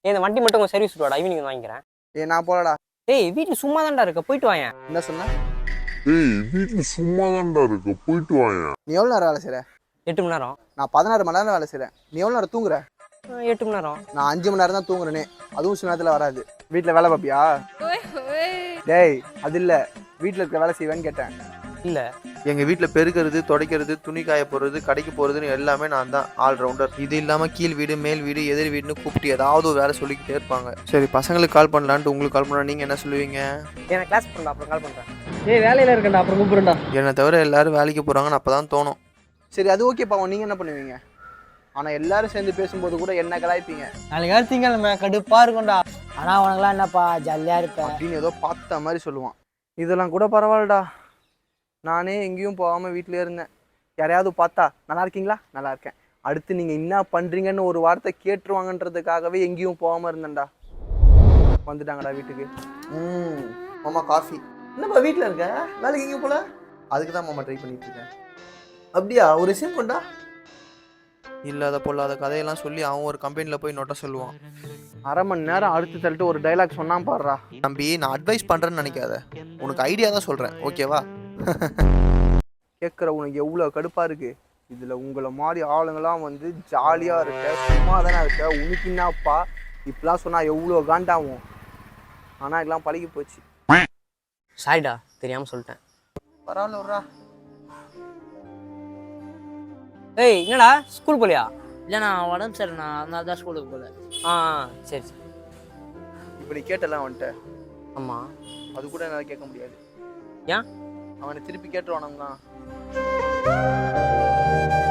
இந்த வண்டி மட்டும் உங்க சர்வீஸ் விட்டுவாடா, ஈவினிங் வாங்கிக்கிறேன். நான் போலடா. டேய் வீட்டுல சும்மா தான்டா இருக்க, போயிட்டு வாங்க. என்ன சொன்ன? வீட்டுல சும்மா தான்டா இருக்கு, போயிட்டு வாங்க. நீ எவ்வளோ நேரம் வேலை செய்கிற? 8 மணி நேரம். நான் 16 மணி நேரம் வேலை செய்கிறேன். நீ எவ்வளோ நேரம் தூங்குற? 8 மணி நேரம். நான் 5 மணி நேரம் தான் தூங்குறேனே, அதுவும் சில நேரத்தில் வராது. வீட்டில் வேலை பார்ப்பியா? டேய் அது இல்லை, வீட்டில் இருக்க வேலை செய்வேன்னு கேட்டேன். இல்ல எங்கள் வீட்டில் பெருக்கிறது, துடைக்கிறது, துணி காய போடுறது, கடைக்கு போகிறதுன்னு எல்லாமே நான் தான் ஆல்ரவுண்டர். இது இல்லாமல் கீழ் வீடு, மேல் வீடு, எதிர் வீடுன்னு கூப்பிட்டு ஏதாவது ஒரு வேலை சொல்லிக்கிட்டே இருப்பாங்க. சரி பசங்களுக்கு கால் பண்ணலான்ட்டு உங்களுக்கு கால் பண்ணா நீங்கள் என்ன சொல்லுவீங்க? எனக்கு கிளாஸ் பண்ணா அப்புறம் கால் பண்றேன். வேலையில் இருக்கேன்டா, அப்புறம் கூப்பிடுறேன்டா. என்னை தவிர எல்லாரும் வேலைக்கு போகிறாங்கன்னு அப்போ தான் தோணும். சரி அது ஓகே பாவம், நீங்கள் என்ன பண்ணுவீங்க? ஆனால் எல்லாரும் சேர்ந்து பேசும்போது கூட என்ன கலாய்ப்பீங்க. நாளைக்கு திங்கக்கிழமை கடுப்பா இருக்கும்டா. ஆனா உனக்குலாம் என்னப்பா ஜாலியா இருப்பேன் அப்படின்னு ஏதோ பார்த்த மாதிரி சொல்லுவான். இதெல்லாம் கூட பரவாயில்லடா, நானே எங்கேயும் போகாமல் வீட்டிலே இருந்தேன். யாரையாவது பார்த்தா நல்லா இருக்கீங்களா, நல்லா இருக்கேன், அடுத்து நீங்கள் என்ன பண்ணுறீங்கன்னு ஒரு வார்த்தை கேட்டுருவாங்கன்றதுக்காகவே எங்கேயும் போகாமல் இருந்தேன்டா. வந்துட்டாங்கடா வீட்டுக்கு. மாமா காஃபி. என்னப்பா வீட்டில் இருக்க, வேலைக்கு எங்கேயும் போல? அதுக்கு தான் மாமா ட்ரை பண்ணிட்டு இருக்கேன். அப்படியா, ஒரு விஷயம் கொண்டா. இல்லாத பொல்லாத கதையெல்லாம் சொல்லி அவன் ஒரு கம்பெனியில் போய் நோட்ட சொல்லுவான். அரை மணி நேரம் அடுத்து தள்ளிட்டு ஒரு டைலாக் சொன்னான் பாடுறா. தம்பி நான் அட்வைஸ் பண்ணுறேன்னு நினைக்காத, உனக்கு ஐடியா தான் சொல்கிறேன், ஓகேவா? கேட்குற உனக்கு எவ்வளோ கடுப்பாக இருக்குது. இதில் உங்களை மாதிரி ஆளுங்களாம் வந்து ஜாலியாக இருக்க, சும்மா தானே இருக்க, உனக்கு என்னப்பா இப்படிலாம் சொன்னால் எவ்வளோ காண்டாகும். ஆனால் இதெல்லாம் பழகி போச்சு. சாரிடா, தெரியாம சொல்லிட்டேன். பரவாயில்ல விட்றா. ஏய் என்னடா ஸ்கூல் போலியா? இல்லைண்ணா உடம்பு சரிண்ணா, அதனால தான் ஸ்கூலுக்கு போகல. சரி சரி. இப்போ நீ கேட்டலாம் வந்துட்ட, ஆமா அது கூட என்னால் கேட்க முடியாது. ஏன்? அவனை திருப்பி கேட்டுருவானுங்களாம்.